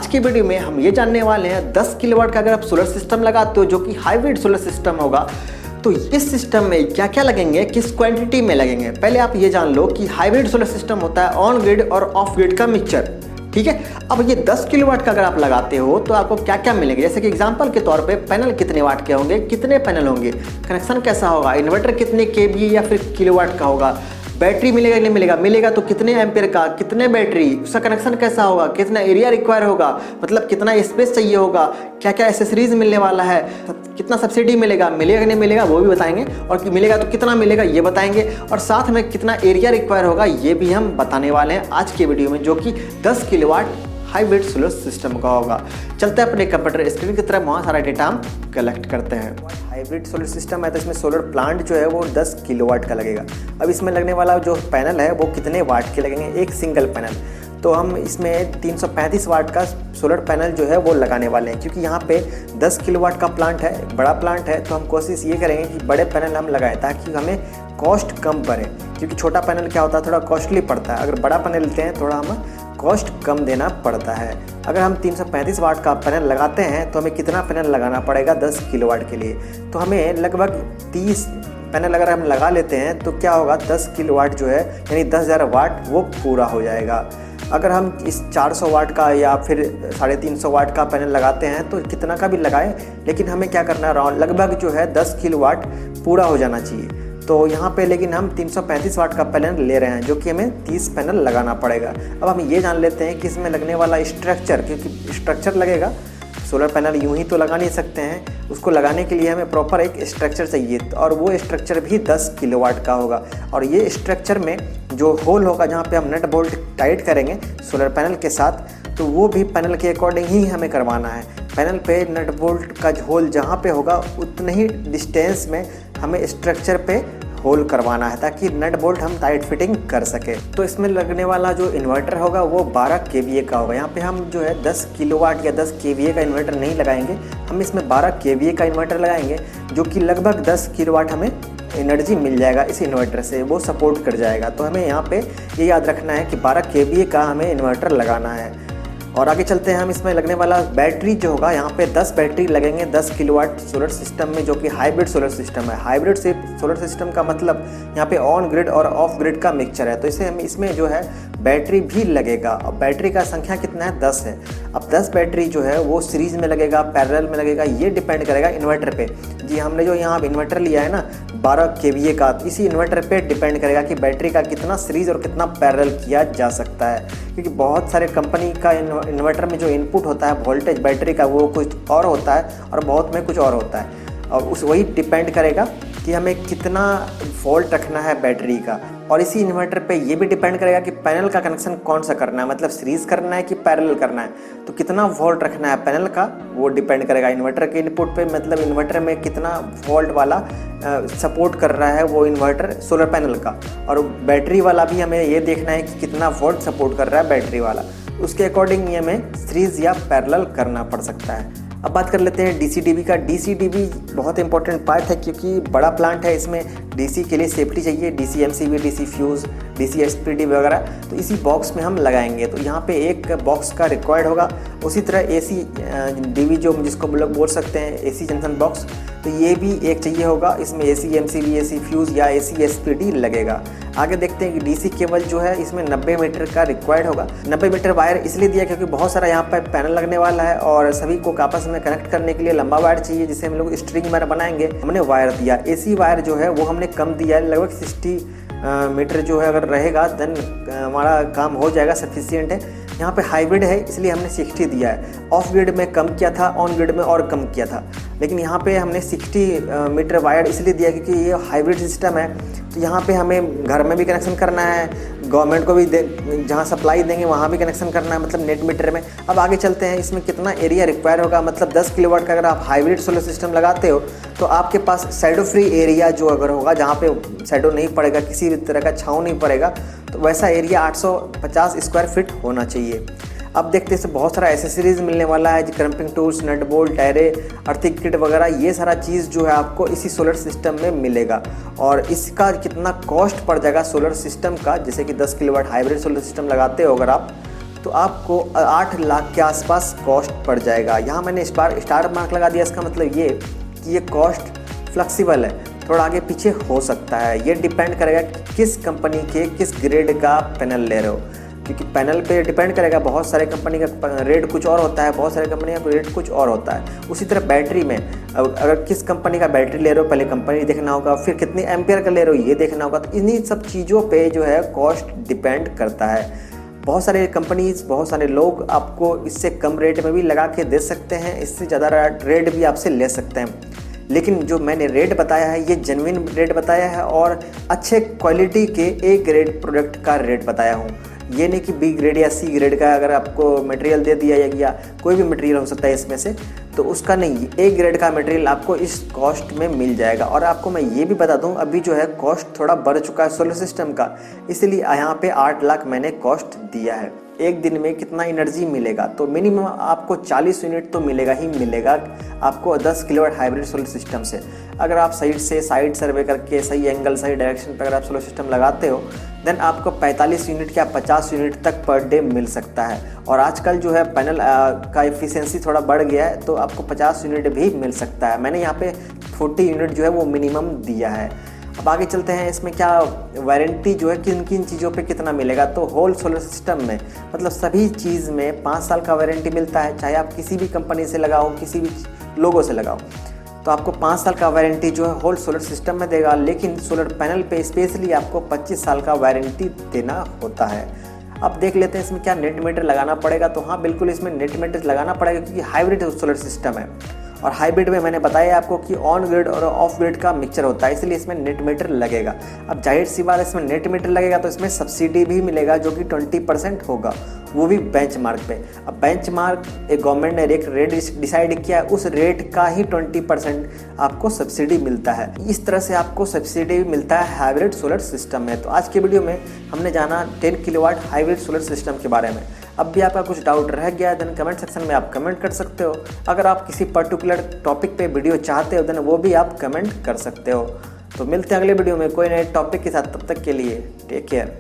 की वीडियो में हम ये जानने वाले हैं 10 किलोवाट का अगर आप सोलर सिस्टम लगाते हो जो कि हाइब्रिड सोलर सिस्टम होगा तो इस सिस्टम में क्या क्या लगेंगे, किस क्वांटिटी में लगेंगे। पहले आप ये जान लो कि हाइब्रिड सोलर सिस्टम होता है ऑन ग्रिड और ऑफ ग्रिड का मिक्सचर, ठीक है। अब ये 10 किलोवाट का अगर आप लगाते हो तो आपको क्या क्या मिलेंगे, जैसे कि एग्जांपल के तौर पे पैनल कितने वाट के होंगे, कितने पैनल होंगे, कनेक्शन कैसा होगा, इन्वर्टर कितने केवी या फिर किलोवाट का होगा, बैटरी मिलेगा नहीं मिलेगा, मिलेगा तो कितने एम्पेयर का, कितने बैटरी, उसका कनेक्शन कैसा होगा, कितना एरिया रिक्वायर होगा, मतलब कितना स्पेस चाहिए होगा, क्या क्या एसेसरीज मिलने वाला है, कितना सब्सिडी मिलेगा, मिलेगा नहीं मिलेगा वो भी बताएंगे, और कि मिलेगा तो कितना मिलेगा ये बताएंगे, और साथ में कितना एरिया रिक्वायर होगा ये भी हम बताने वाले हैं आज के वीडियो में, जो कि 10 किलोवाट हाइब्रिड सोलर सिस्टम का होगा। चलते हैं अपने कंप्यूटर स्क्रीन की तरफ, वहाँ सारा डेटा हम कलेक्ट करते हैं। हाइब्रिड सोलर सिस्टम है तो इसमें सोलर प्लांट जो है वो 10 किलोवाट का लगेगा। अब इसमें लगने वाला जो पैनल है वो कितने वाट के लगेंगे, एक सिंगल पैनल, तो हम इसमें 335 वाट का सोलर पैनल जो है वो लगाने वाले हैं, क्योंकि यहाँ पे 10 किलोवाट का प्लांट है, बड़ा प्लांट है, तो हम कोशिश ये करेंगे कि बड़े पैनल हम लगाएं ताकि हमें कॉस्ट कम पड़े, क्योंकि छोटा पैनल क्या होता है थोड़ा कॉस्टली पड़ता है, अगर बड़ा पैनल लेते हैं थोड़ा हम कॉस्ट कम देना पड़ता है। अगर हम 335 वाट का पैनल लगाते हैं तो हमें कितना पैनल लगाना पड़ेगा 10 किलोवाट के लिए, तो हमें लगभग 30 पैनल अगर हम लगा लेते हैं तो क्या होगा 10 किलोवाट जो है यानी 10,000 वाट वो पूरा हो जाएगा। अगर हम इस 400 वाट का या फिर 350 वाट का पैनल लगाते हैं तो कितना का भी लगाएं, लेकिन हमें क्या करना है लगभग जो है 10 किलोवाट पूरा हो जाना चाहिए। तो यहाँ पे लेकिन हम 335 वाट का पैनल ले रहे हैं जो कि हमें 30 पैनल लगाना पड़ेगा। अब हम ये जान लेते हैं कि इसमें लगने वाला स्ट्रक्चर, क्योंकि स्ट्रक्चर लगेगा, सोलर पैनल यूं ही तो लगा नहीं सकते हैं, उसको लगाने के लिए हमें प्रॉपर एक स्ट्रक्चर चाहिए, और वो स्ट्रक्चर भी 10 किलोवाट का होगा। और ये स्ट्रक्चर में जो होल होगा जहाँ पे हम नट बोल्ट टाइट करेंगे सोलर पैनल के साथ, तो वो भी पैनल के अकॉर्डिंग ही हमें करवाना है। पैनल पे नट बोल्ट का होल जहाँ पे होगा उतने ही डिस्टेंस में हमें स्ट्रक्चर पे होल करवाना है ताकि नट बोल्ट हम टाइट फिटिंग कर सके। तो इसमें लगने वाला जो इन्वर्टर होगा वो 12 केवीए का होगा। यहाँ पे हम जो है 10 किलोवाट या 10 केवीए का इन्वर्टर नहीं लगाएंगे, हम इसमें 12 केवीए का इन्वर्टर लगाएंगे जो कि लगभग 10 किलोवाट हमें एनर्जी मिल जाएगा इस इन्वर्टर से, वो सपोर्ट कर जाएगा। तो हमें यहाँ पे ये याद रखना है कि 12 केवीए का हमें इन्वर्टर लगाना है। और आगे चलते हैं, हम इसमें लगने वाला बैटरी जो होगा, यहाँ पे 10 बैटरी लगेंगे 10 किलोवाट सोलर सिस्टम में, जो कि हाइब्रिड सोलर सिस्टम है। हाइब्रिड सोलर सिस्टम का मतलब यहाँ पे ऑन ग्रिड और ऑफ ग्रिड का मिक्सचर है, तो इसे हम इसमें जो है बैटरी भी लगेगा। अब बैटरी का संख्या कितना है, 10 है। अब 10 बैटरी जो है वो सीरीज में लगेगा, पैरेलल में लगेगा, ये डिपेंड करेगा इन्वर्टर पे। जी हमने जो यहाँ इन्वर्टर लिया है ना 12 केवीए का, इसी इन्वर्टर पे डिपेंड करेगा कि बैटरी का कितना सीरीज और कितना पैरेलल किया जा सकता है, क्योंकि बहुत सारे कंपनी का इन्वर्टर में जो इनपुट होता है वोल्टेज बैटरी का वो कुछ और होता है और बहुत में कुछ और होता है, और उस वही डिपेंड करेगा कि हमें कितना वोल्ट रखना है बैटरी का। और इसी इन्वर्टर पे ये भी डिपेंड करेगा कि पैनल का कनेक्शन कौन सा करना है, मतलब सीरीज करना है कि पैरेलल करना है, तो कितना वोल्ट रखना है पैनल का वो डिपेंड करेगा इन्वर्टर के इनपुट पे, मतलब इन्वर्टर में कितना वोल्ट वाला सपोर्ट कर रहा है वो इन्वर्टर सोलर पैनल का। और बैटरी वाला भी हमें ये देखना है कि कितना वोल्ट सपोर्ट कर रहा है बैटरी वाला, उसके अकॉर्डिंग ये हमें सीरीज या पैरेलल करना पड़ सकता है। अब बात कर लेते हैं डीसी-डीवी का। डीसी-डीवी बहुत इंपॉर्टेंट पार्ट है क्योंकि बड़ा प्लांट है, इसमें डीसी के लिए सेफ्टी चाहिए, DC MCB, DC fuse, DC SPD वगैरह, तो इसी बॉक्स में हम लगाएंगे। तो यहाँ पे एक बॉक्स का रिक्वायर्ड होगा। उसी तरह एसी डीवी जो जिसको लोग बोल सकते हैं एसी जंक्शन बॉक्स, तो ये भी एक चाहिए होगा। इसमें एसी एमसीबी, एसी फ्यूज़ या एसी एसपीडी लगेगा। आगे देखते हैं कि डीसी केबल जो है इसमें 90 मीटर का रिक्वायर्ड होगा। 90 मीटर वायर इसलिए दिया क्योंकि बहुत सारा यहाँ पर पैनल लगने वाला है और सभी को आपस में कनेक्ट करने के लिए लंबा वायर चाहिए, जिसे हम लोग स्ट्रिंग वायर बनाएंगे। हमने वायर दिया, एसी वायर जो है वो हमने कम दिया है, लगभग 60 मीटर जो है अगर रहेगा देन हमारा काम हो जाएगा, सफिशिएंट है। यहाँ पे हाइब्रिड है इसलिए हमने 60 दिया है। ऑफ ग्रिड में कम किया था, ऑन ग्रिड में और कम किया था, लेकिन यहाँ पे हमने 60 मीटर वायर इसलिए दिया क्योंकि ये हाइब्रिड सिस्टम है। तो यहाँ पे हमें घर में भी कनेक्शन करना है, गवर्नमेंट को भी जहाँ सप्लाई देंगे वहाँ भी कनेक्शन करना है, मतलब नेट मीटर में। अब आगे चलते हैं, इसमें कितना एरिया रिक्वायर होगा, मतलब 10 किलोवाट का अगर आप हाइब्रिड सोलर सिस्टम लगाते हो तो आपके पास शैडो फ्री एरिया जो अगर होगा, जहाँ पे शैडो नहीं पड़ेगा, किसी भी तरह का छाँव नहीं पड़ेगा, तो वैसा एरिया 850 स्क्वायर फीट होना चाहिए। अब देखते हैं बहुत सारा एसेसरीज मिलने वाला है, क्रम्पिंग टूल्स, नट बोल्ट, टायरे, अर्थिंग किट वगैरह, ये सारा चीज़ जो है आपको इसी सोलर सिस्टम में मिलेगा। और इसका कितना कॉस्ट पड़ जाएगा सोलर सिस्टम का, जैसे कि 10 किलोवाट हाइब्रिड सोलर सिस्टम लगाते हो अगर आप, तो आपको 8 लाख के आसपास कॉस्ट पड़ जाएगा। यहाँ मैंने स्टार मार्क लगा दिया, इसका मतलब ये कि ये कॉस्ट फ्लेक्सिबल है, थोड़ा आगे पीछे हो सकता है। ये डिपेंड करेगा कि किस कंपनी के किस ग्रेड का पैनल ले रहे हो, क्योंकि पैनल पे डिपेंड करेगा। बहुत सारे कंपनी का रेट कुछ और होता है, बहुत सारे कंपनी का रेट कुछ और होता है। उसी तरह बैटरी में अगर किस कंपनी का बैटरी ले रहे हो, पहले कंपनी देखना होगा, फिर कितनी एम्पियर का ले रहे हो ये देखना होगा। तो इन्हीं सब चीज़ों पे जो है कॉस्ट डिपेंड करता है। बहुत सारे कंपनीज, बहुत सारे लोग आपको इससे कम रेट में भी लगा के दे सकते हैं, इससे ज़्यादा रेट भी आपसे ले सकते हैं। लेकिन जो मैंने रेट बताया है ये जेन्युइन रेट बताया है और अच्छे क्वालिटी के ए ग्रेड प्रोडक्ट का रेट बताया हूँ। ये नहीं कि बी ग्रेड या सी ग्रेड का अगर आपको मटेरियल दे दिया या कोई भी मटेरियल हो सकता है इसमें से, तो उसका नहीं, ए ग्रेड का मटेरियल आपको इस कॉस्ट में मिल जाएगा। और आपको मैं ये भी बता दूं, अभी जो है कॉस्ट थोड़ा बढ़ चुका है सोलर सिस्टम का, इसलिए यहाँ पे 8 लाख मैंने कॉस्ट दिया है। एक दिन में कितना एनर्जी मिलेगा, तो मिनिमम आपको 40 यूनिट तो मिलेगा ही मिलेगा आपको 10 किलोवाट हाइब्रिड सोलर सिस्टम से। अगर आप साइड सर्वे करके सही एंगल सही डायरेक्शन पर अगर आप सोलर सिस्टम लगाते हो, देन आपको 45 यूनिट या 50 यूनिट तक पर डे मिल सकता है। और आजकल जो है पैनल का एफिशिएंसी थोड़ा बढ़ गया है, तो आपको 50 यूनिट भी मिल सकता है। मैंने यहाँ पे 40 यूनिट जो है वो मिनिमम दिया है। अब आगे चलते हैं, इसमें क्या वारंटी जो है किन किन चीज़ों पे कितना मिलेगा। तो होल सोलर सिस्टम में मतलब सभी चीज़ में 5 साल का वारंटी मिलता है, चाहे आप किसी भी कंपनी से लगाओ, किसी भी लोगों से लगाओ, तो आपको 5 साल का वारंटी जो है होल सोलर सिस्टम में देगा। लेकिन सोलर पैनल पे स्पेशली आपको 25 साल का वारंटी देना होता है। अब देख लेते हैं इसमें क्या नेट मीटर लगाना पड़ेगा। तो हाँ, बिल्कुल इसमें नेट मीटर लगाना पड़ेगा, क्योंकि हाइब्रिड सोलर सिस्टम है। और हाइब्रिड में मैंने बताया आपको कि ऑन ग्रिड और ऑफ ग्रिड का मिक्सचर होता है, इसलिए इसमें नेट मीटर लगेगा। अब जाहिर सी बात है, इसमें नेट मीटर लगेगा तो इसमें सब्सिडी भी मिलेगा, जो कि 20% होगा, वो भी बेंचमार्क पे। अब बेंचमार्क एक गवर्नमेंट ने एक रेट डिसाइड किया है, उस रेट का ही 20% आपको सब्सिडी मिलता है। इस तरह से आपको सब्सिडी मिलता है हाइब्रिड सोलर सिस्टम में। तो आज के वीडियो में हमने जाना 10 किलोवाट हाइब्रिड सोलर सिस्टम के बारे में। अब भी आपका कुछ डाउट रह गया है देन कमेंट सेक्शन में आप कमेंट कर सकते हो। अगर आप किसी पर्टिकुलर टॉपिक पे वीडियो चाहते हो देन वो भी आप कमेंट कर सकते हो। तो मिलते हैं अगले वीडियो में कोई नए टॉपिक के साथ, तब तक के लिए टेक केयर।